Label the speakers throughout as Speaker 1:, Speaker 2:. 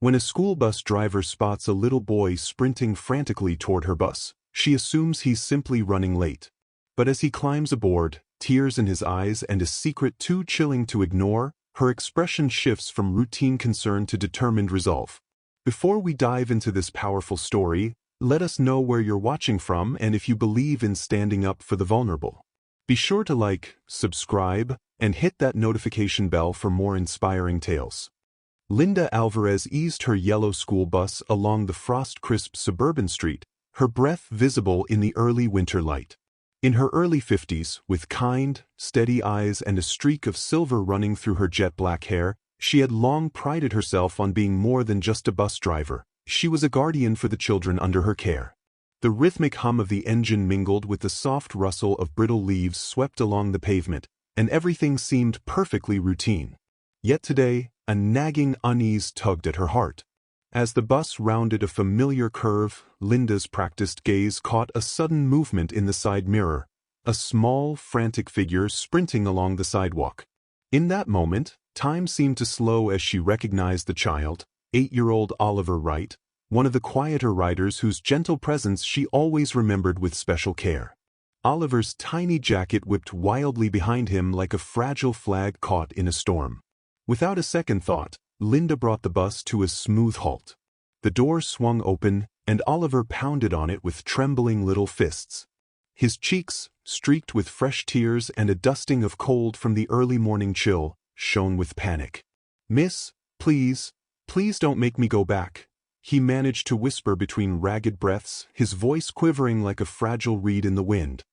Speaker 1: When a school bus driver spots a little boy sprinting frantically toward her bus, she assumes he's simply running late. But as he climbs aboard, tears in his eyes and a secret too chilling to ignore, her expression shifts from routine concern to determined resolve. Before we dive into this powerful story, let us know where you're watching from and if you believe in standing up for the vulnerable. Be sure to like, subscribe, and hit that notification bell for more inspiring tales. Linda Alvarez eased her yellow school bus along the frost-crisp suburban street, her breath visible in the early winter light. In her early 50s, with kind, steady eyes and a streak of silver running through her jet-black hair, she had long prided herself on being more than just a bus driver. She was a guardian for the children under her care. The rhythmic hum of the engine mingled with the soft rustle of brittle leaves swept along the pavement, and everything seemed perfectly routine. Yet today, a nagging unease tugged at her heart. As the bus rounded a familiar curve, Linda's practiced gaze caught a sudden movement in the side mirror, a small, frantic figure sprinting along the sidewalk. In that moment, time seemed to slow as she recognized the child, 8-year-old Oliver Wright, one of the quieter riders whose gentle presence she always remembered with special care. Oliver's tiny jacket whipped wildly behind him like a fragile flag caught in a storm. Without a second thought, Linda brought the bus to a smooth halt. The door swung open, and Oliver pounded on it with trembling little fists. His cheeks, streaked with fresh tears and a dusting of cold from the early morning chill, shone with panic. "Miss, please don't make me go back," he managed to whisper between ragged breaths, his voice quivering like a fragile reed in the wind.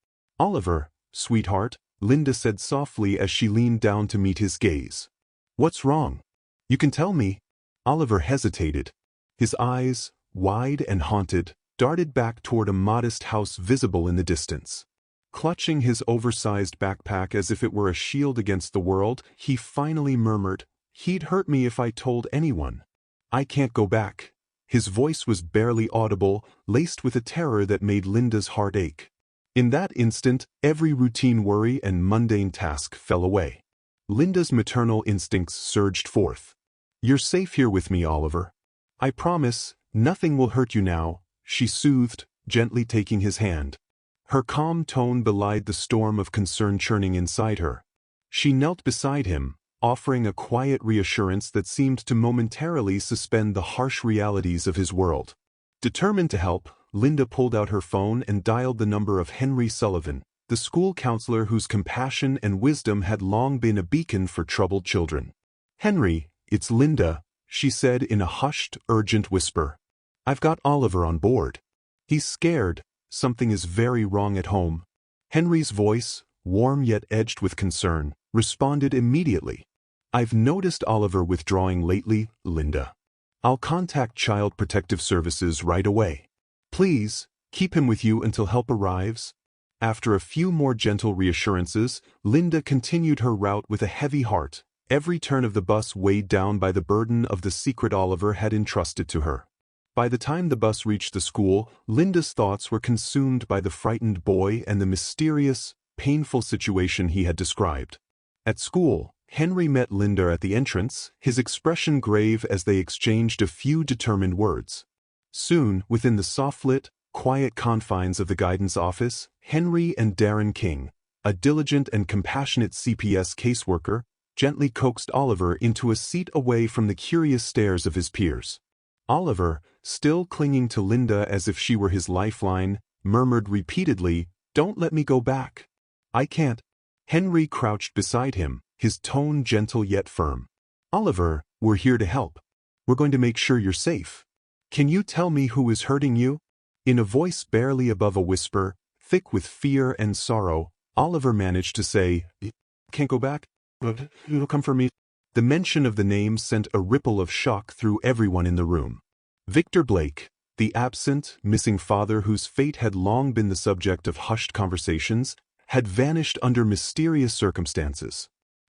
Speaker 1: "Oliver, sweetheart," Linda said softly as she leaned down to meet his gaze. "What's wrong? You can tell me." Oliver hesitated. His eyes, wide and haunted, darted back toward a modest house visible in the distance. Clutching his oversized backpack as if it were a shield against the world, he finally murmured, "He'd hurt me if I told anyone. I can't go back." His voice was barely audible, laced with a terror that made Linda's heart ache. In that instant, every routine worry and mundane task fell away. Linda's maternal instincts surged forth. "You're safe here with me, Oliver. I promise, nothing will hurt you now," she soothed, gently taking his hand. Her calm tone belied the storm of concern churning inside her. She knelt beside him, offering a quiet reassurance that seemed to momentarily suspend the harsh realities of his world. Determined to help, Linda pulled out her phone and dialed the number of Henry Sullivan, the school counselor whose compassion and wisdom had long been a beacon for troubled children. "Henry, it's Linda," she said in a hushed, urgent whisper. "I've got Oliver on board. He's scared. Something is very wrong at home." Henry's voice, warm yet edged with concern, responded immediately. "I've noticed Oliver withdrawing lately, Linda. I'll contact Child Protective Services right away. Please, keep him with you until help arrives." After a few more gentle reassurances, Linda continued her route with a heavy heart, every turn of the bus weighed down by the burden of the secret Oliver had entrusted to her. By the time the bus reached the school, Linda's thoughts were consumed by the frightened boy and the mysterious, painful situation he had described. At school, Henry met Linda at the entrance, his expression grave as they exchanged a few determined words. Soon, within the soft-lit, quiet confines of the guidance office, Henry and Darren King, a diligent and compassionate CPS caseworker, gently coaxed Oliver into a seat away from the curious stares of his peers. Oliver, still clinging to Linda as if she were his lifeline, murmured repeatedly, "Don't let me go back. I can't." Henry crouched beside him, his tone gentle yet firm. "Oliver, we're here to help. We're going to make sure you're safe. Can you tell me who is hurting you?" In a voice barely above a whisper, thick with fear and sorrow, Oliver managed to say, "Can't go back, but you'll come for me." The mention of the name sent a ripple of shock through everyone in the room. Victor Blake, the absent, missing father whose fate had long been the subject of hushed conversations, had vanished under mysterious circumstances.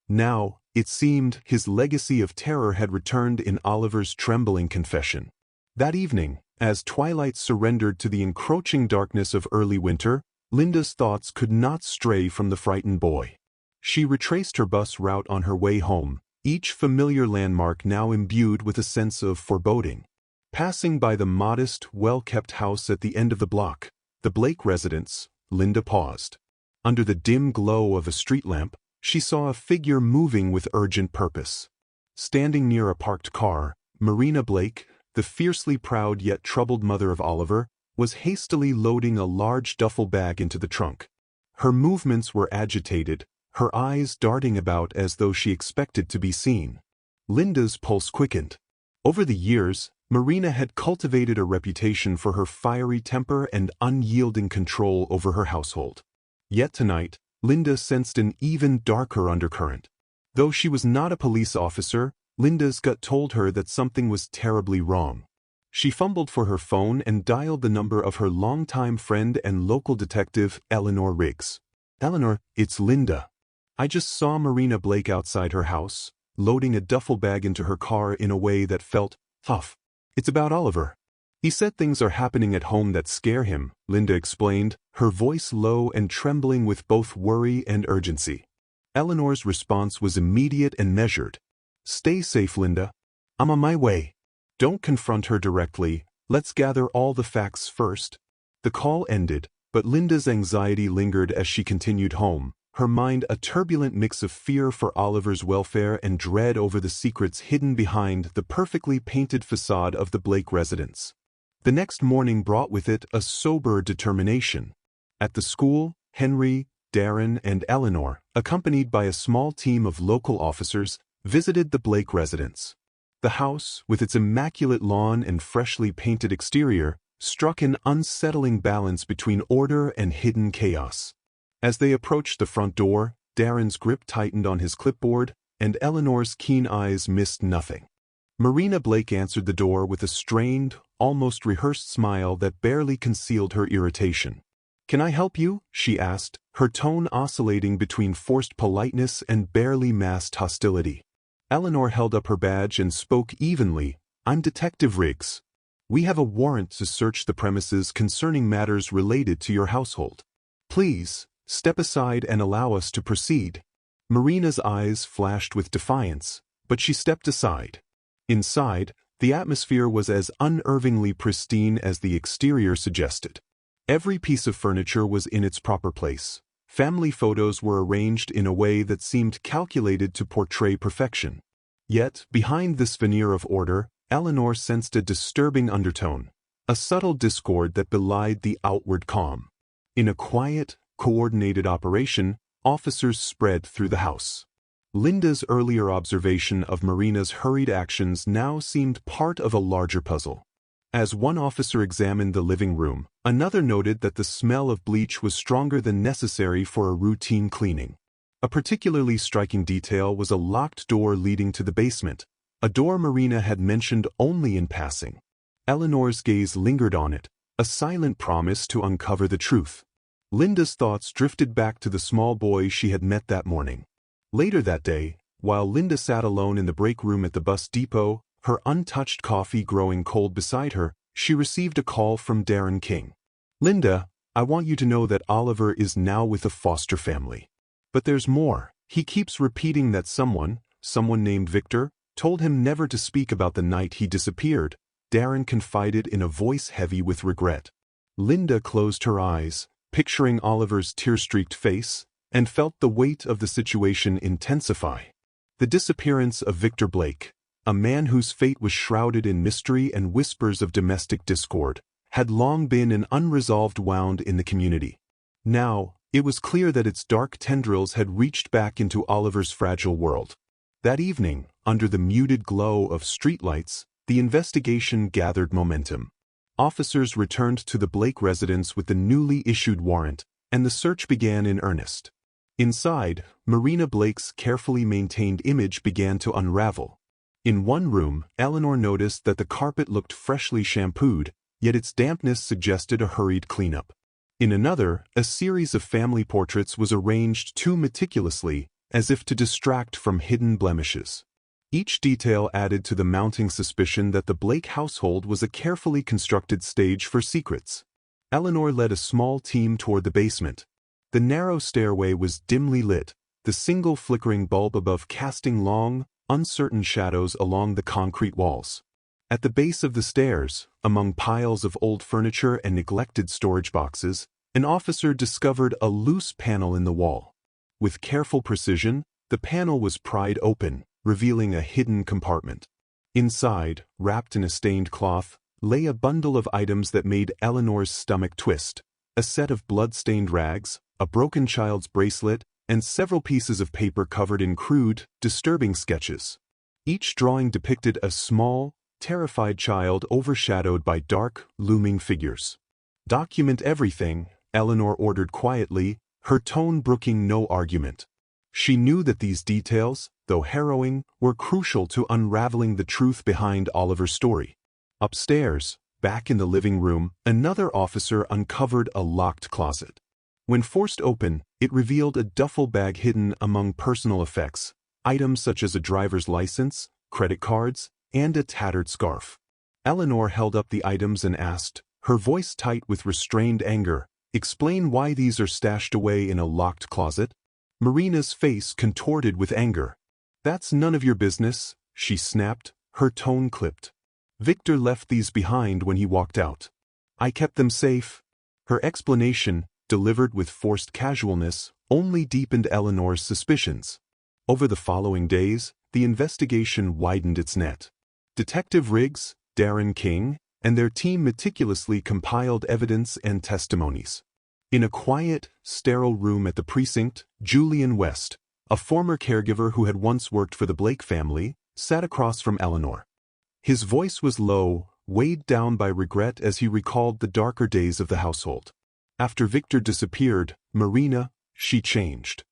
Speaker 1: Now, it seemed, his legacy of terror had returned in Oliver's trembling confession. That evening, as twilight surrendered to the encroaching darkness of early winter, Linda's thoughts could not stray from the frightened boy. She retraced her bus route on her way home, each familiar landmark now imbued with a sense of foreboding. Passing by the modest, well-kept house at the end of the block, the Blake residence, Linda paused. Under the dim glow of a street lamp, she saw a figure moving with urgent purpose. Standing near a parked car, Marina Blake, the fiercely proud yet troubled mother of Oliver, was hastily loading a large duffel bag into the trunk. Her movements were agitated, her eyes darting about as though she expected to be seen. Linda's pulse quickened. Over the years, Marina had cultivated a reputation for her fiery temper and unyielding control over her household. Yet tonight, Linda sensed an even darker undercurrent. Though she was not a police officer, Linda's gut told her that something was terribly wrong. She fumbled for her phone and dialed the number of her longtime friend and local detective, Eleanor Riggs. "Eleanor, it's Linda. I just saw Marina Blake outside her house, loading a duffel bag into her car in a way that felt tough. It's about Oliver. He said things are happening at home that scare him," Linda explained, her voice low and trembling with both worry and urgency. Eleanor's response was immediate and measured. "Stay safe, Linda. I'm on my way." Don't confront her directly, let's gather all the facts first. The call ended, but Linda's anxiety lingered as she continued home, her mind a turbulent mix of fear for Oliver's welfare and dread over the secrets hidden behind the perfectly painted facade of the Blake residence. The next morning brought with it a sober determination. At the school, Henry, Darren, and Eleanor, accompanied by a small team of local officers, visited the Blake residence. The house, with its immaculate lawn and freshly painted exterior, struck an unsettling balance between order and hidden chaos. As they approached the front door, Darren's grip tightened on his clipboard, and Eleanor's keen eyes missed nothing. Marina Blake answered the door with a strained, almost rehearsed smile that barely concealed her irritation. "Can I help you?" she asked, her tone oscillating between forced politeness and barely masked hostility. Eleanor held up her badge and spoke evenly. "I'm Detective Riggs. We have a warrant to search the premises concerning matters related to your household. Please, step aside and allow us to proceed." Marina's eyes flashed with defiance, but she stepped aside. Inside, the atmosphere was as unnervingly pristine as the exterior suggested. Every piece of furniture was in its proper place. Family photos were arranged in a way that seemed calculated to portray perfection. Yet, behind this veneer of order, Eleanor sensed a disturbing undertone, a subtle discord that belied the outward calm. In a quiet, coordinated operation, officers spread through the house. Linda's earlier observation of Marina's hurried actions now seemed part of a larger puzzle. As one officer examined the living room, another noted that the smell of bleach was stronger than necessary for a routine cleaning. A particularly striking detail was a locked door leading to the basement, a door Marina had mentioned only in passing. Eleanor's gaze lingered on it, a silent promise to uncover the truth. Linda's thoughts drifted back to the small boy she had met that morning. Later that day, while Linda sat alone in the break room at the bus depot, her untouched coffee growing cold beside her, she received a call from Darren King. "Linda, I want you to know that Oliver is now with a foster family. But there's more. He keeps repeating that someone named Victor, told him never to speak about the night he disappeared," Darren confided in a voice heavy with regret. Linda closed her eyes, picturing Oliver's tear-streaked face, and felt the weight of the situation intensify. The disappearance of Victor Blake, a man whose fate was shrouded in mystery and whispers of domestic discord, had long been an unresolved wound in the community. Now, it was clear that its dark tendrils had reached back into Oliver's fragile world. That evening, under the muted glow of streetlights, the investigation gathered momentum. Officers returned to the Blake residence with the newly issued warrant, and the search began in earnest. Inside, Marina Blake's carefully maintained image began to unravel. In one room, Eleanor noticed that the carpet looked freshly shampooed, yet its dampness suggested a hurried cleanup. In another, a series of family portraits was arranged too meticulously, as if to distract from hidden blemishes. Each detail added to the mounting suspicion that the Blake household was a carefully constructed stage for secrets. Eleanor led a small team toward the basement. The narrow stairway was dimly lit, the single flickering bulb above casting long, uncertain shadows along the concrete walls. At the base of the stairs, among piles of old furniture and neglected storage boxes, an officer discovered a loose panel in the wall. With careful precision, the panel was pried open, revealing a hidden compartment. Inside, wrapped in a stained cloth, lay a bundle of items that made Eleanor's stomach twist: a set of blood-stained rags, a broken child's bracelet, and several pieces of paper covered in crude, disturbing sketches. Each drawing depicted a small, terrified child overshadowed by dark, looming figures. "Document everything," Eleanor ordered quietly, her tone brooking no argument. She knew that these details, though harrowing, were crucial to unraveling the truth behind Oliver's story. Upstairs, back in the living room, another officer uncovered a locked closet. When forced open, it revealed a duffel bag hidden among personal effects, items such as a driver's license, credit cards, and a tattered scarf. Eleanor held up the items and asked, her voice tight with restrained anger, "Explain why these are stashed away in a locked closet?" Marina's face contorted with anger. "That's none of your business," she snapped, her tone clipped. "Victor left these behind when he walked out. I kept them safe." Her explanation, delivered with forced casualness, only deepened Eleanor's suspicions. Over the following days, the investigation widened its net. Detective Riggs, Darren King, and their team meticulously compiled evidence and testimonies. In a quiet, sterile room at the precinct, Julian West, a former caregiver who had once worked for the Blake family, sat across from Eleanor. His voice was low, weighed down by regret as he recalled the darker days of the household. After Victor disappeared, Marina, she changed.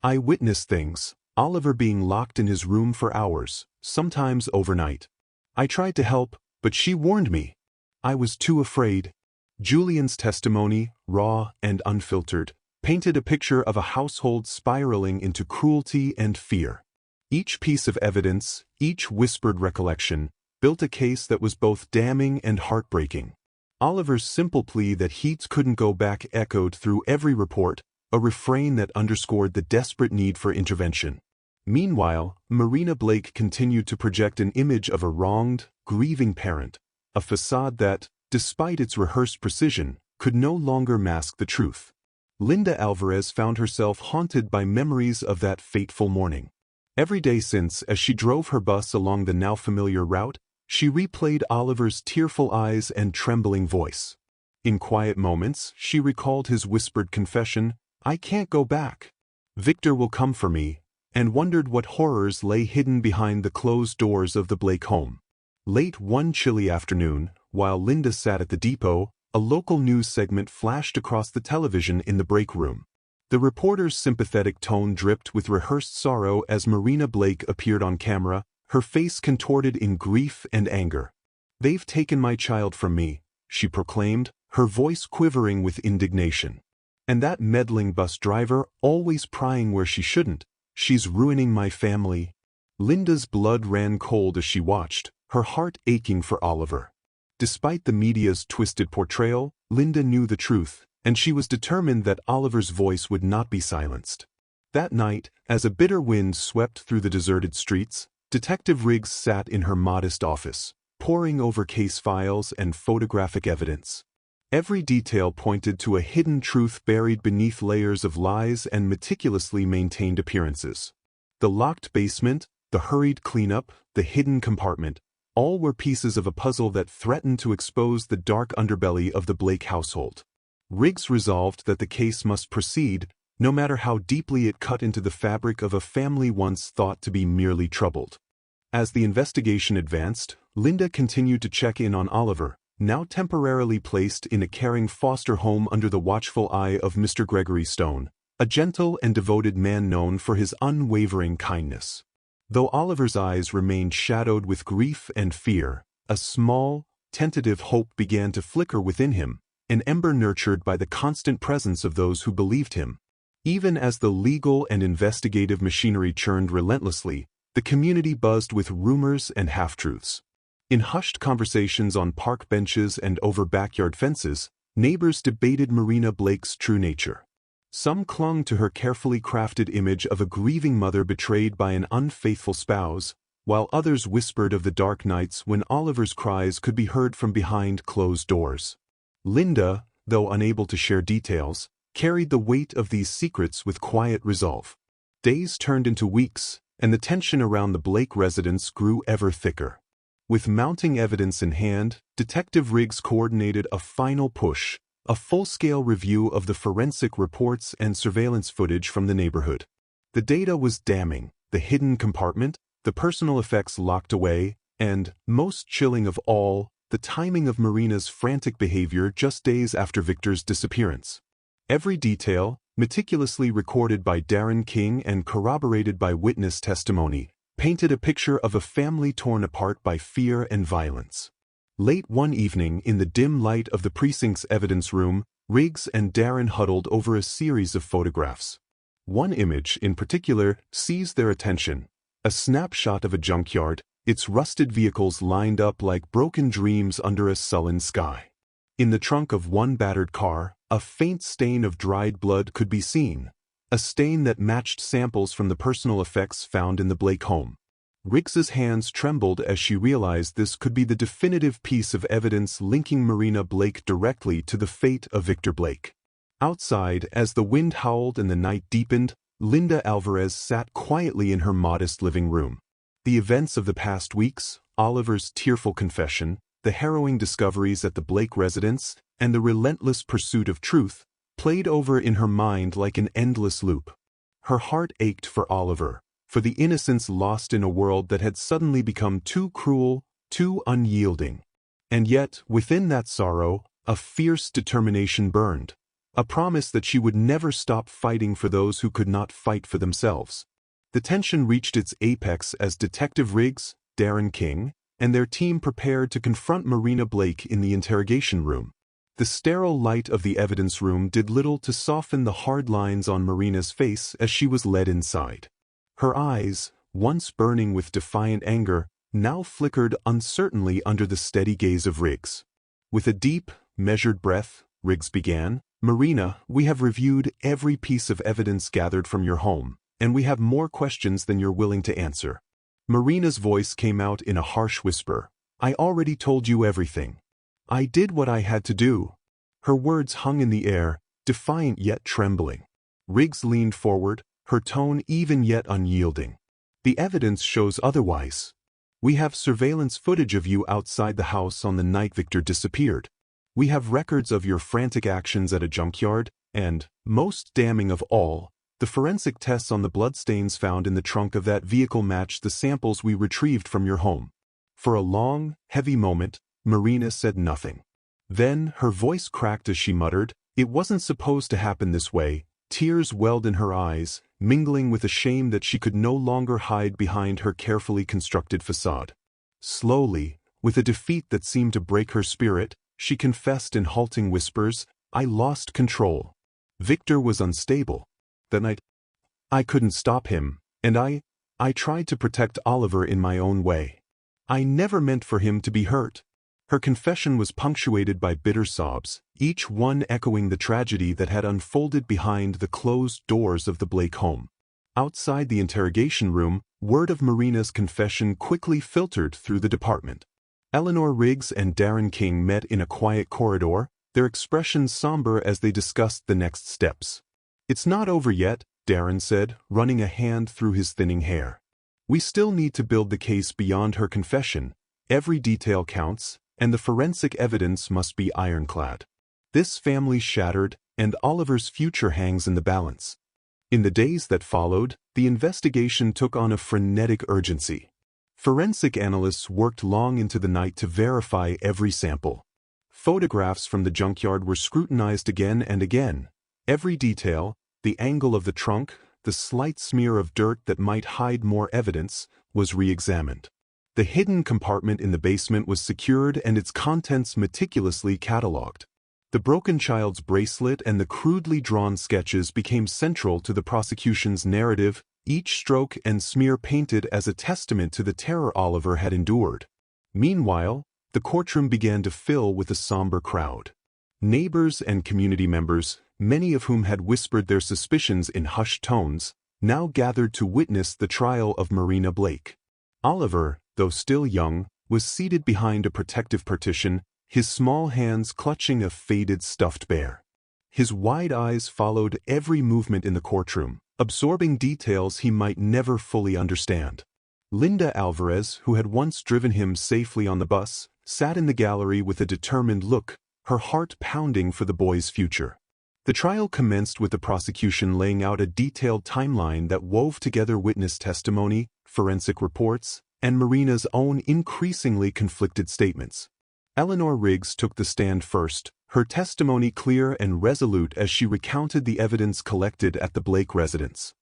Speaker 1: "I witnessed things, Oliver being locked in his room for hours, sometimes overnight. I tried to help, but she warned me. I was too afraid." Julian's testimony, raw and unfiltered, painted a picture of a household spiraling into cruelty and fear. Each piece of evidence, each whispered recollection, built a case that was both damning and heartbreaking. Oliver's simple plea that Heats couldn't go back echoed through every report, a refrain that underscored the desperate need for intervention. Meanwhile, Marina Blake continued to project an image of a wronged, grieving parent, a facade that, despite its rehearsed precision, could no longer mask the truth. Linda Alvarez found herself haunted by memories of that fateful morning. Every day since, as she drove her bus along the now familiar route, she replayed Oliver's tearful eyes and trembling voice. In quiet moments, she recalled his whispered confession, "I can't go back. Victor will come for me," and wondered what horrors lay hidden behind the closed doors of the Blake home. Late one chilly afternoon, while Linda sat at the depot, a local news segment flashed across the television in the break room. The reporter's sympathetic tone dripped with rehearsed sorrow as Marina Blake appeared on camera, her face contorted in grief and anger. "They've taken my child from me," she proclaimed, her voice quivering with indignation. "And that meddling bus driver, always prying where she shouldn't. She's ruining my family." Linda's blood ran cold as she watched, her heart aching for Oliver. Despite the media's twisted portrayal, Linda knew the truth, and she was determined that Oliver's voice would not be silenced. That night, as a bitter wind swept through the deserted streets, Detective Riggs sat in her modest office, poring over case files and photographic evidence. Every detail pointed to a hidden truth buried beneath layers of lies and meticulously maintained appearances. The locked basement, the hurried cleanup, the hidden compartment, all were pieces of a puzzle that threatened to expose the dark underbelly of the Blake household. Riggs resolved that the case must proceed, no matter how deeply it cut into the fabric of a family once thought to be merely troubled. As the investigation advanced, Linda continued to check in on Oliver, now temporarily placed in a caring foster home under the watchful eye of Mr. Gregory Stone, a gentle and devoted man known for his unwavering kindness. Though Oliver's eyes remained shadowed with grief and fear, a small, tentative hope began to flicker within him, an ember nurtured by the constant presence of those who believed him. Even as the legal and investigative machinery churned relentlessly, the community buzzed with rumors and half-truths. In hushed conversations on park benches and over backyard fences, neighbors debated Marina Blake's true nature. Some clung to her carefully crafted image of a grieving mother betrayed by an unfaithful spouse, while others whispered of the dark nights when Oliver's cries could be heard from behind closed doors. Linda, though unable to share details, carried the weight of these secrets with quiet resolve. Days turned into weeks, and the tension around the Blake residence grew ever thicker. With mounting evidence in hand, Detective Riggs coordinated a final push, a full-scale review of the forensic reports and surveillance footage from the neighborhood. The data was damning: the hidden compartment, the personal effects locked away, and, most chilling of all, the timing of Marina's frantic behavior just days after Victor's disappearance. Every detail, meticulously recorded by Darren King and corroborated by witness testimony, painted a picture of a family torn apart by fear and violence. Late one evening, in the dim light of the precinct's evidence room, Riggs and Darren huddled over a series of photographs. One image, in particular, seized their attention: a snapshot of a junkyard, its rusted vehicles lined up like broken dreams under a sullen sky. In the trunk of one battered car, a faint stain of dried blood could be seen, a stain that matched samples from the personal effects found in the Blake home. Riggs's hands trembled as she realized this could be the definitive piece of evidence linking Marina Blake directly to the fate of Victor Blake. Outside, as the wind howled and the night deepened, Linda Alvarez sat quietly in her modest living room. The events of the past weeks, Oliver's tearful confession, the harrowing discoveries at the Blake residence, and the relentless pursuit of truth, played over in her mind like an endless loop. Her heart ached for Oliver, for the innocence lost in a world that had suddenly become too cruel, too unyielding. And yet, within that sorrow, a fierce determination burned, a promise that she would never stop fighting for those who could not fight for themselves. The tension reached its apex as Detective Riggs, Darren King, and their team prepared to confront Marina Blake in the interrogation room. The sterile light of the evidence room did little to soften the hard lines on Marina's face as she was led inside. Her eyes, once burning with defiant anger, now flickered uncertainly under the steady gaze of Riggs. With a deep, measured breath, Riggs began, "Marina, we have reviewed every piece of evidence gathered from your home, and we have more questions than you're willing to answer." Marina's voice came out in a harsh whisper. "I already told you everything. I did what I had to do." Her words hung in the air, defiant yet trembling. Riggs leaned forward, her tone even yet unyielding. "The evidence shows otherwise. We have surveillance footage of you outside the house on the night Victor disappeared. We have records of your frantic actions at a junkyard, and, most damning of all, the forensic tests on the bloodstains found in the trunk of that vehicle matched the samples we retrieved from your home." For a long, heavy moment, Marina said nothing. Then, her voice cracked as she muttered, "It wasn't supposed to happen this way." Tears welled in her eyes, mingling with a shame that she could no longer hide behind her carefully constructed facade. Slowly, with a defeat that seemed to break her spirit, she confessed in halting whispers, "I lost control. Victor was unstable. That night, I couldn't stop him, and I tried to protect Oliver in my own way. I never meant for him to be hurt." Her confession was punctuated by bitter sobs, each one echoing the tragedy that had unfolded behind the closed doors of the Blake home. Outside the interrogation room, word of Marina's confession quickly filtered through the department. Eleanor Riggs and Darren King met in a quiet corridor, their expressions somber as they discussed the next steps. "It's not over yet," Darren said, running a hand through his thinning hair. "We still need to build the case beyond her confession. Every detail counts, and the forensic evidence must be ironclad. This family's shattered, and Oliver's future hangs in the balance." In the days that followed, the investigation took on a frenetic urgency. Forensic analysts worked long into the night to verify every sample. Photographs from the junkyard were scrutinized again and again. Every detail, the angle of the trunk, the slight smear of dirt that might hide more evidence, was re-examined. The hidden compartment in the basement was secured and its contents meticulously catalogued. The broken child's bracelet and the crudely drawn sketches became central to the prosecution's narrative, each stroke and smear painted as a testament to the terror Oliver had endured. Meanwhile, the courtroom began to fill with a somber crowd. Neighbors and community members, many of whom had whispered their suspicions in hushed tones, now gathered to witness the trial of Marina Blake. Oliver, though still young, was seated behind a protective partition, his small hands clutching a faded stuffed bear. His wide eyes followed every movement in the courtroom, absorbing details he might never fully understand. Linda Alvarez, who had once driven him safely on the bus, sat in the gallery with a determined look, her heart pounding for the boy's future. The trial commenced with the prosecution laying out a detailed timeline that wove together witness testimony, forensic reports, and Marina's own increasingly conflicted statements. Eleanor Riggs took the stand first, her testimony clear and resolute as she recounted the evidence collected at the Blake residence.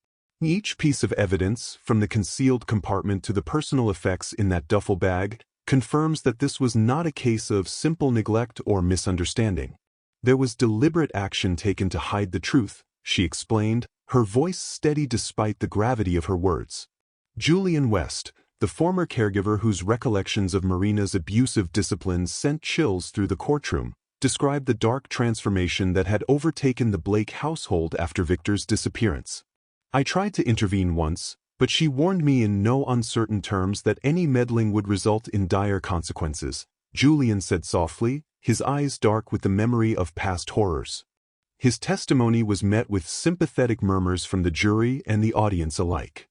Speaker 1: Each piece of evidence, from the concealed compartment to the personal effects in that duffel bag, confirms that this was not a case of simple neglect or misunderstanding. There was deliberate action taken to hide the truth, she explained, her voice steady despite the gravity of her words. Julian West, the former caregiver whose recollections of Marina's abusive discipline sent chills through the courtroom, described the dark transformation that had overtaken the Blake household after Victor's disappearance. I tried to intervene once, but she warned me in no uncertain terms that any meddling would result in dire consequences, Julian said softly, his eyes dark with the memory of past horrors. His testimony was met with sympathetic murmurs from the jury and the audience alike.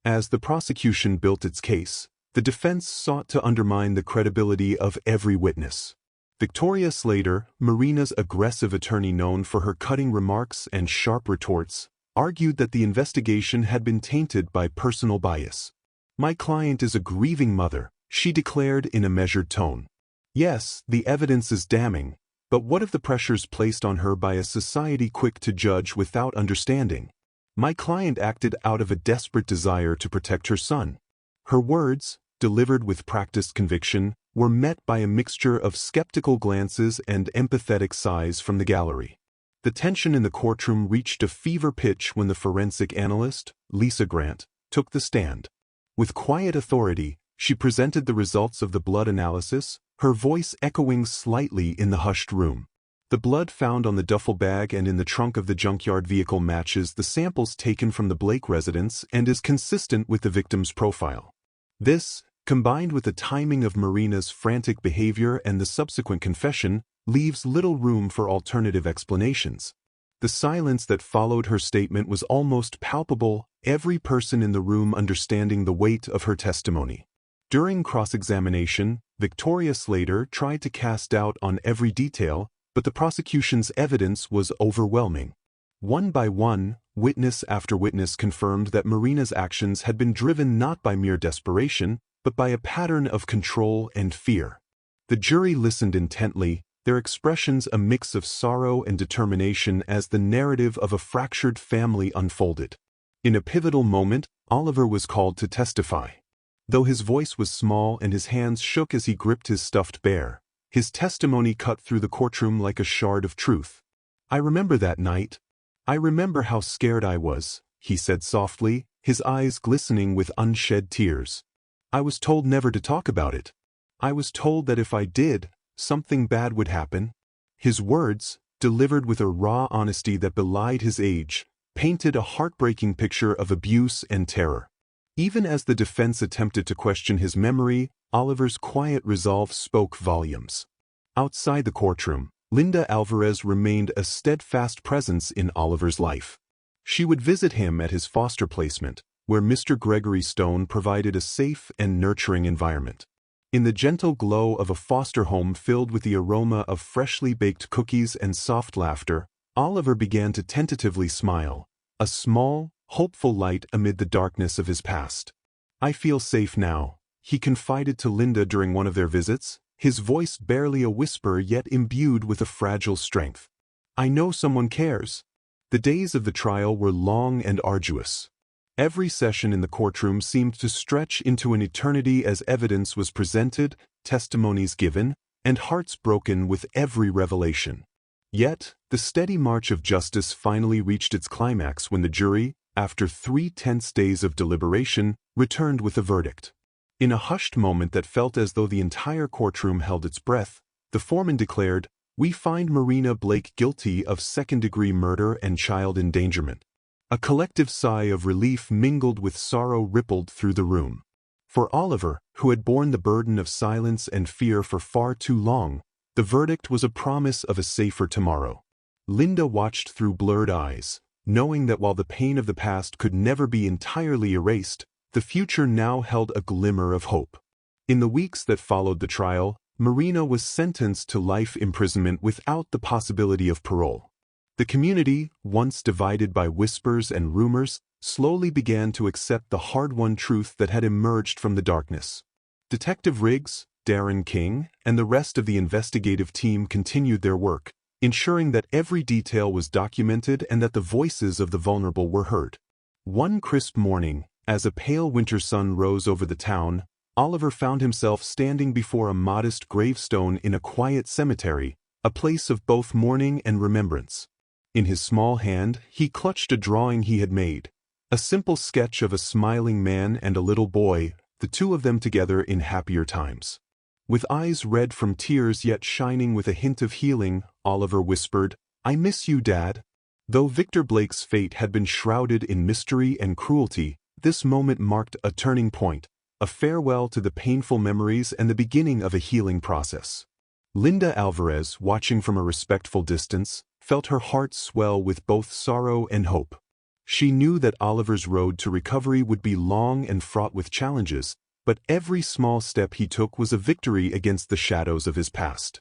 Speaker 1: As the prosecution built its case, the defense sought to undermine the credibility of every witness. Victoria Slater, Marina's aggressive attorney known for her cutting remarks and sharp retorts, argued that the investigation had been tainted by personal bias. "My client is a grieving mother," she declared in a measured tone. "Yes, the evidence is damning, but what of the pressures placed on her by a society quick to judge without understanding? My client acted out of a desperate desire to protect her son." Her words, delivered with practiced conviction, were met by a mixture of skeptical glances and empathetic sighs from the gallery. The tension in the courtroom reached a fever pitch when the forensic analyst, Lisa Grant, took the stand. With quiet authority, she presented the results of the blood analysis, her voice echoing slightly in the hushed room. The blood found on the duffel bag and in the trunk of the junkyard vehicle matches the samples taken from the Blake residence and is consistent with the victim's profile. This, combined with the timing of Marina's frantic behavior and the subsequent confession, leaves little room for alternative explanations. The silence that followed her statement was almost palpable, every person in the room understanding the weight of her testimony. During cross-examination, Victoria Slater tried to cast doubt on every detail, but the prosecution's evidence was overwhelming. One by one, witness after witness confirmed that Marina's actions had been driven not by mere desperation, but by a pattern of control and fear. The jury listened intently, their expressions a mix of sorrow and determination as the narrative of a fractured family unfolded. In a pivotal moment, Oliver was called to testify. Though his voice was small and his hands shook as he gripped his stuffed bear, his testimony cut through the courtroom like a shard of truth. "I remember that night. I remember how scared I was," he said softly, his eyes glistening with unshed tears. "I was told never to talk about it. I was told that if I did, something bad would happen." His words, delivered with a raw honesty that belied his age, painted a heartbreaking picture of abuse and terror. Even as the defense attempted to question his memory, Oliver's quiet resolve spoke volumes. Outside the courtroom, Linda Alvarez remained a steadfast presence in Oliver's life. She would visit him at his foster placement, where Mr. Gregory Stone provided a safe and nurturing environment. In the gentle glow of a foster home filled with the aroma of freshly baked cookies and soft laughter, Oliver began to tentatively smile, a small, hopeful light amid the darkness of his past. "I feel safe now," he confided to Linda during one of their visits, his voice barely a whisper yet imbued with a fragile strength. "I know someone cares." The days of the trial were long and arduous. Every session in the courtroom seemed to stretch into an eternity as evidence was presented, testimonies given, and hearts broken with every revelation. Yet, the steady march of justice finally reached its climax when the jury, after 3 tense days of deliberation, returned with a verdict. In a hushed moment that felt as though the entire courtroom held its breath, the foreman declared, "We find Marina Blake guilty of second-degree murder and child endangerment." A collective sigh of relief mingled with sorrow rippled through the room. For Oliver, who had borne the burden of silence and fear for far too long, the verdict was a promise of a safer tomorrow. Linda watched through blurred eyes, knowing that while the pain of the past could never be entirely erased, the future now held a glimmer of hope. In the weeks that followed the trial, Marina was sentenced to life imprisonment without the possibility of parole. The community, once divided by whispers and rumors, slowly began to accept the hard-won truth that had emerged from the darkness. Detective Riggs, Darren King, and the rest of the investigative team continued their work, ensuring that every detail was documented and that the voices of the vulnerable were heard. One crisp morning, as a pale winter sun rose over the town, Oliver found himself standing before a modest gravestone in a quiet cemetery, a place of both mourning and remembrance. In his small hand, he clutched a drawing he had made, a simple sketch of a smiling man and a little boy, the two of them together in happier times. With eyes red from tears yet shining with a hint of healing, Oliver whispered, "I miss you, Dad." Though Victor Blake's fate had been shrouded in mystery and cruelty, this moment marked a turning point, a farewell to the painful memories and the beginning of a healing process. Linda Alvarez, watching from a respectful distance, felt her heart swell with both sorrow and hope. She knew that Oliver's road to recovery would be long and fraught with challenges, but every small step he took was a victory against the shadows of his past.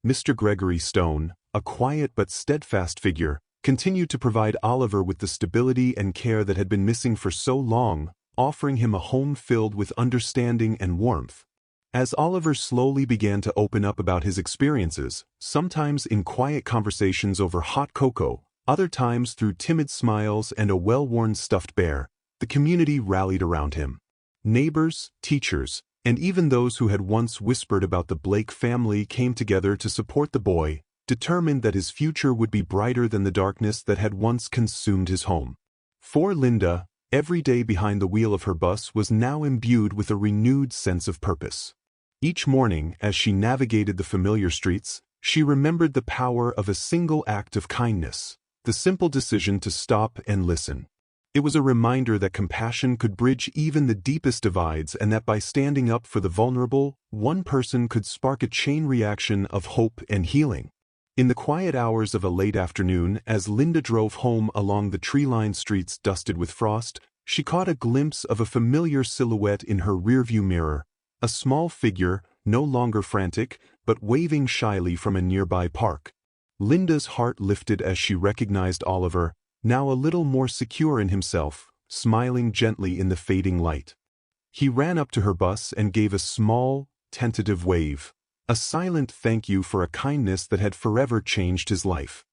Speaker 1: Mr. Gregory Stone, a quiet but steadfast figure, continued to provide Oliver with the stability and care that had been missing for so long, offering him a home filled with understanding and warmth. As Oliver slowly began to open up about his experiences, sometimes in quiet conversations over hot cocoa, other times through timid smiles and a well-worn stuffed bear, the community rallied around him. Neighbors, teachers, and even those who had once whispered about the Blake family came together to support the boy, determined that his future would be brighter than the darkness that had once consumed his home. For Linda, every day behind the wheel of her bus was now imbued with a renewed sense of purpose. Each morning, as she navigated the familiar streets, she remembered the power of a single act of kindness, the simple decision to stop and listen. It was a reminder that compassion could bridge even the deepest divides and that by standing up for the vulnerable, one person could spark a chain reaction of hope and healing. In the quiet hours of a late afternoon, as Linda drove home along the tree-lined streets dusted with frost, she caught a glimpse of a familiar silhouette in her rearview mirror, a small figure, no longer frantic, but waving shyly from a nearby park. Linda's heart lifted as she recognized Oliver, now a little more secure in himself, smiling gently in the fading light. He ran up to her bus and gave a small, tentative wave, a silent thank you for a kindness that had forever changed his life.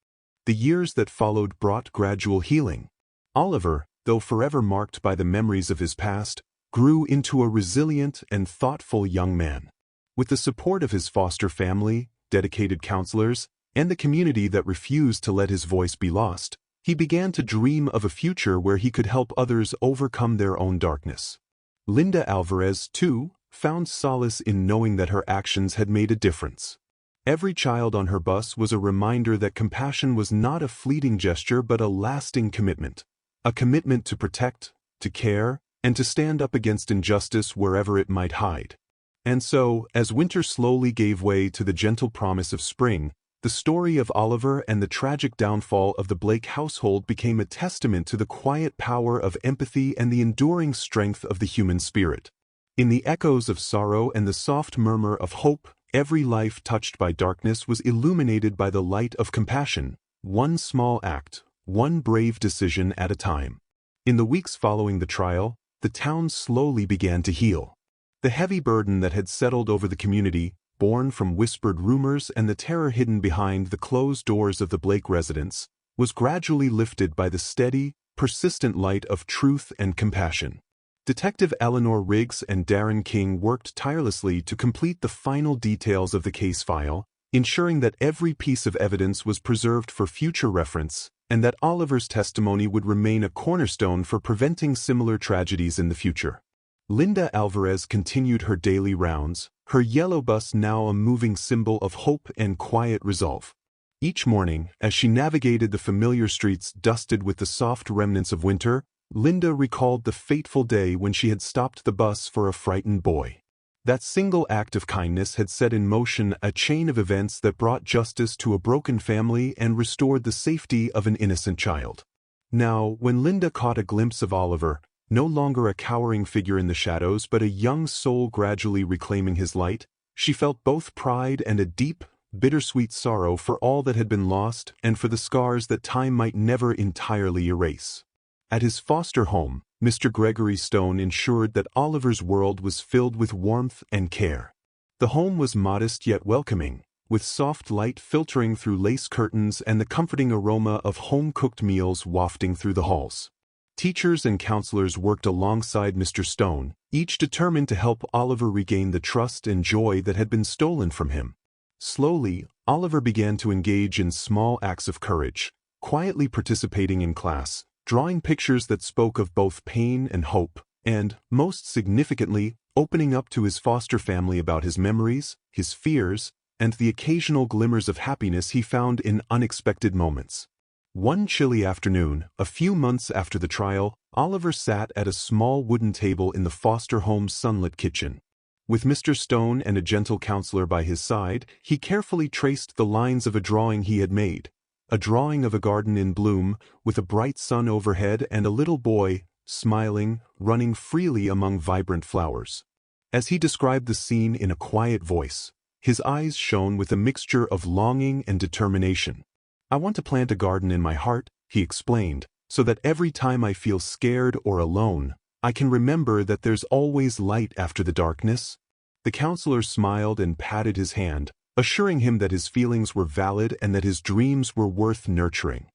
Speaker 1: The years that followed brought gradual healing. Oliver, though forever marked by the memories of his past, grew into a resilient and thoughtful young man. With the support of his foster family, dedicated counselors, and the community that refused to let his voice be lost, he began to dream of a future where he could help others overcome their own darkness. Linda Alvarez, too, found solace in knowing that her actions had made a difference. Every child on her bus was a reminder that compassion was not a fleeting gesture but a lasting commitment. A commitment to protect, to care, and to stand up against injustice wherever it might hide. And so, as winter slowly gave way to the gentle promise of spring, the story of Oliver and the tragic downfall of the Blake household became a testament to the quiet power of empathy and the enduring strength of the human spirit. In the echoes of sorrow and the soft murmur of hope, every life touched by darkness was illuminated by the light of compassion, one small act, one brave decision at a time. In the weeks following the trial, the town slowly began to heal. The heavy burden that had settled over the community, born from whispered rumors and the terror hidden behind the closed doors of the Blake residence, was gradually lifted by the steady, persistent light of truth and compassion. Detective Eleanor Riggs and Darren King worked tirelessly to complete the final details of the case file, ensuring that every piece of evidence was preserved for future reference, and that Oliver's testimony would remain a cornerstone for preventing similar tragedies in the future. Linda Alvarez continued her daily rounds, her yellow bus now a moving symbol of hope and quiet resolve. Each morning, as she navigated the familiar streets dusted with the soft remnants of winter, Linda recalled the fateful day when she had stopped the bus for a frightened boy. That single act of kindness had set in motion a chain of events that brought justice to a broken family and restored the safety of an innocent child. Now, when Linda caught a glimpse of Oliver, no longer a cowering figure in the shadows but a young soul gradually reclaiming his light, she felt both pride and a deep, bittersweet sorrow for all that had been lost and for the scars that time might never entirely erase. At his foster home, Mr. Gregory Stone ensured that Oliver's world was filled with warmth and care. The home was modest yet welcoming, with soft light filtering through lace curtains and the comforting aroma of home-cooked meals wafting through the halls. Teachers and counselors worked alongside Mr. Stone, each determined to help Oliver regain the trust and joy that had been stolen from him. Slowly, Oliver began to engage in small acts of courage, quietly participating in class, drawing pictures that spoke of both pain and hope, and, most significantly, opening up to his foster family about his memories, his fears, and the occasional glimmers of happiness he found in unexpected moments. One chilly afternoon, a few months after the trial, Oliver sat at a small wooden table in the foster home's sunlit kitchen. With Mr. Stone and a gentle counselor by his side, he carefully traced the lines of a drawing he had made. A drawing of a garden in bloom, with a bright sun overhead and a little boy, smiling, running freely among vibrant flowers. As he described the scene in a quiet voice, his eyes shone with a mixture of longing and determination. "I want to plant a garden in my heart," he explained, "so that every time I feel scared or alone, I can remember that there's always light after the darkness." The counselor smiled and patted his hand, assuring him that his feelings were valid and that his dreams were worth nurturing.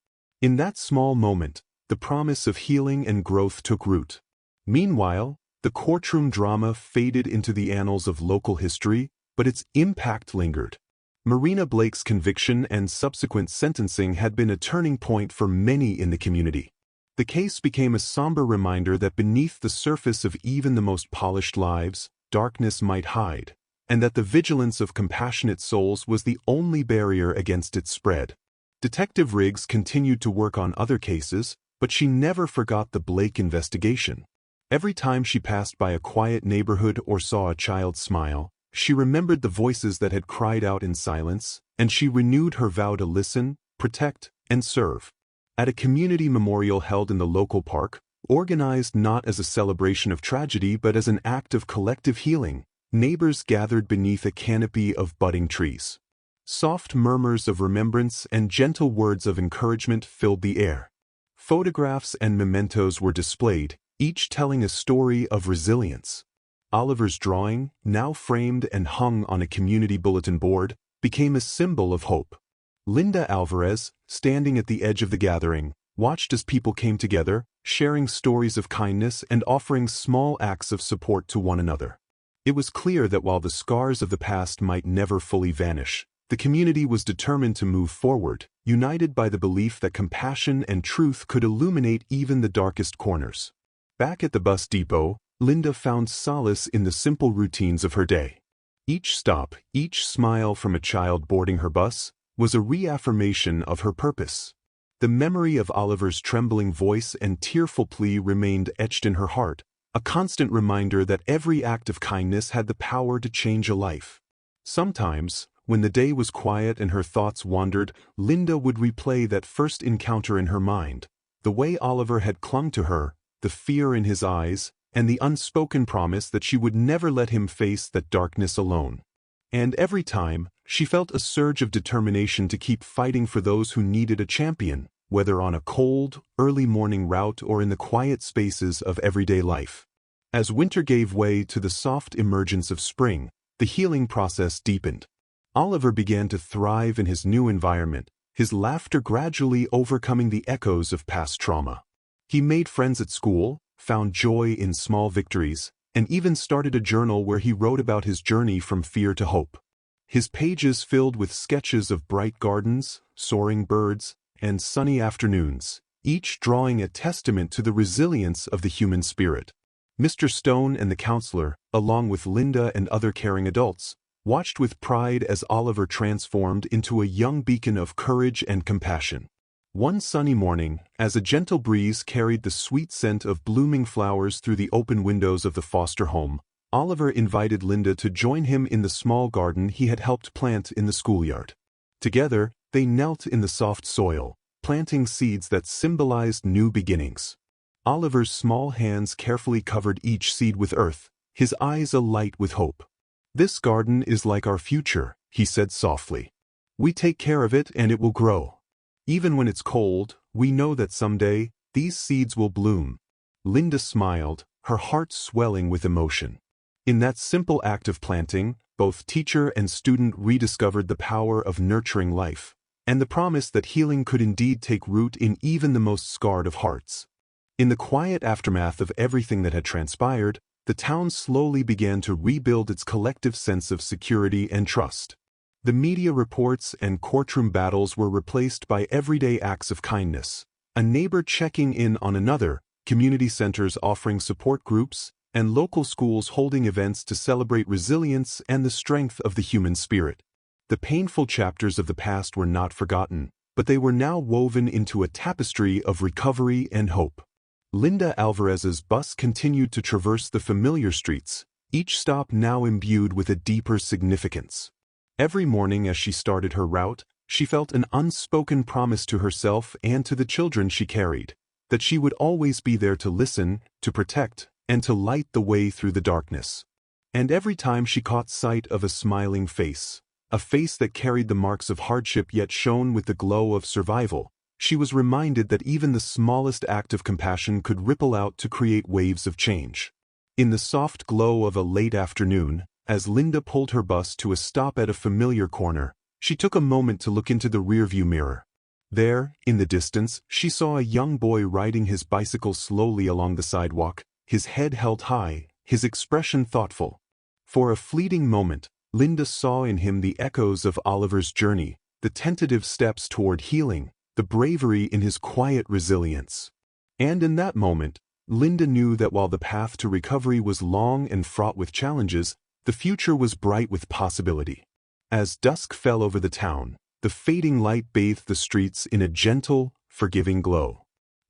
Speaker 1: In that small moment, the promise of healing and growth took root. Meanwhile, the courtroom drama faded into the annals of local history, but its impact lingered. Marina Blake's conviction and subsequent sentencing had been a turning point for many in the community. The case became a somber reminder that beneath the surface of even the most polished lives, darkness might hide, and that the vigilance of compassionate souls was the only barrier against its spread. Detective Riggs continued to work on other cases, but she never forgot the Blake investigation. Every time she passed by a quiet neighborhood or saw a child smile, she remembered the voices that had cried out in silence, and she renewed her vow to listen, protect, and serve. At a community memorial held in the local park, organized not as a celebration of tragedy but as an act of collective healing, neighbors gathered beneath a canopy of budding trees. Soft murmurs of remembrance and gentle words of encouragement filled the air. Photographs and mementos were displayed, each telling a story of resilience. Oliver's drawing, now framed and hung on a community bulletin board, became a symbol of hope. Linda Alvarez, standing at the edge of the gathering, watched as people came together, sharing stories of kindness and offering small acts of support to one another. It was clear that while the scars of the past might never fully vanish, the community was determined to move forward, united by the belief that compassion and truth could illuminate even the darkest corners. Back at the bus depot, Linda found solace in the simple routines of her day. Each stop, each smile from a child boarding her bus, was a reaffirmation of her purpose. The memory of Oliver's trembling voice and tearful plea remained etched in her heart, a constant reminder that every act of kindness had the power to change a life. Sometimes, when the day was quiet and her thoughts wandered, Linda would replay that first encounter in her mind, the way Oliver had clung to her, the fear in his eyes, and the unspoken promise that she would never let him face that darkness alone. And every time, she felt a surge of determination to keep fighting for those who needed a champion, whether on a cold, early morning route or in the quiet spaces of everyday life. As winter gave way to the soft emergence of spring, the healing process deepened. Oliver began to thrive in his new environment, his laughter gradually overcoming the echoes of past trauma. He made friends at school, found joy in small victories, and even started a journal where he wrote about his journey from fear to hope. His pages filled with sketches of bright gardens, soaring birds, and sunny afternoons, each drawing a testament to the resilience of the human spirit. Mr. Stone and the counselor, along with Linda and other caring adults, watched with pride as Oliver transformed into a young beacon of courage and compassion. One sunny morning, as a gentle breeze carried the sweet scent of blooming flowers through the open windows of the foster home, Oliver invited Linda to join him in the small garden he had helped plant in the schoolyard. Together, they knelt in the soft soil, planting seeds that symbolized new beginnings. Oliver's small hands carefully covered each seed with earth, his eyes alight with hope. "This garden is like our future," he said softly. "We take care of it and it will grow. Even when it's cold, we know that someday, these seeds will bloom." Linda smiled, her heart swelling with emotion. In that simple act of planting, both teacher and student rediscovered the power of nurturing life, and the promise that healing could indeed take root in even the most scarred of hearts. In the quiet aftermath of everything that had transpired, the town slowly began to rebuild its collective sense of security and trust. The media reports and courtroom battles were replaced by everyday acts of kindness, a neighbor checking in on another, community centers offering support groups, and local schools holding events to celebrate resilience and the strength of the human spirit. The painful chapters of the past were not forgotten, but they were now woven into a tapestry of recovery and hope. Linda Alvarez's bus continued to traverse the familiar streets, each stop now imbued with a deeper significance. Every morning as she started her route, she felt an unspoken promise to herself and to the children she carried, that she would always be there to listen, to protect, and to light the way through the darkness. And every time she caught sight of a smiling face, a face that carried the marks of hardship yet shone with the glow of survival, she was reminded that even the smallest act of compassion could ripple out to create waves of change. In the soft glow of a late afternoon, as Linda pulled her bus to a stop at a familiar corner, she took a moment to look into the rearview mirror. There, in the distance, she saw a young boy riding his bicycle slowly along the sidewalk, his head held high, his expression thoughtful. For a fleeting moment, Linda saw in him the echoes of Oliver's journey, the tentative steps toward healing, the bravery in his quiet resilience. And in that moment, Linda knew that while the path to recovery was long and fraught with challenges, the future was bright with possibility. As dusk fell over the town, the fading light bathed the streets in a gentle, forgiving glow.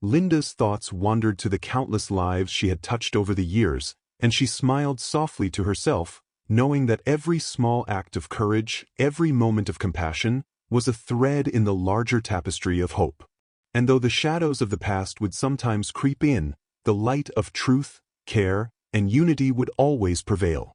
Speaker 1: Linda's thoughts wandered to the countless lives she had touched over the years, and she smiled softly to herself, knowing that every small act of courage, every moment of compassion, was a thread in the larger tapestry of hope. And though the shadows of the past would sometimes creep in, the light of truth, care, and unity would always prevail.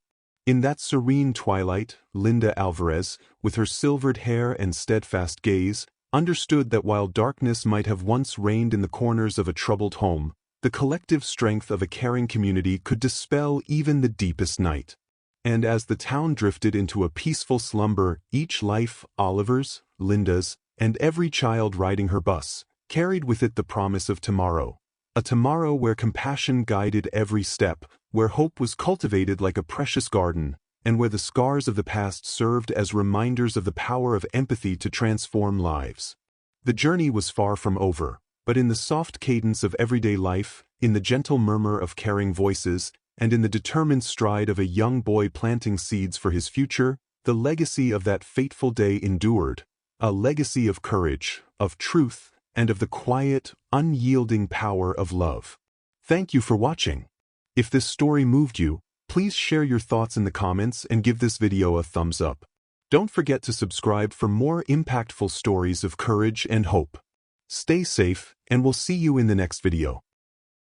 Speaker 1: In that serene twilight, Linda Alvarez, with her silvered hair and steadfast gaze, understood that while darkness might have once reigned in the corners of a troubled home, the collective strength of a caring community could dispel even the deepest night. And as the town drifted into a peaceful slumber, each life, Oliver's, Linda's, and every child riding her bus, carried with it the promise of tomorrow. A tomorrow where compassion guided every step, where hope was cultivated like a precious garden, and where the scars of the past served as reminders of the power of empathy to transform lives. The journey was far from over, but in the soft cadence of everyday life, in the gentle murmur of caring voices, and in the determined stride of a young boy planting seeds for his future, the legacy of that fateful day endured, a legacy of courage, of truth, and of the quiet, unyielding power of love. Thank you for watching. If this story moved you, please share your thoughts in the comments and give this video a thumbs up. Don't forget to subscribe for more impactful stories of courage and hope. Stay safe, and we'll see you in the next video.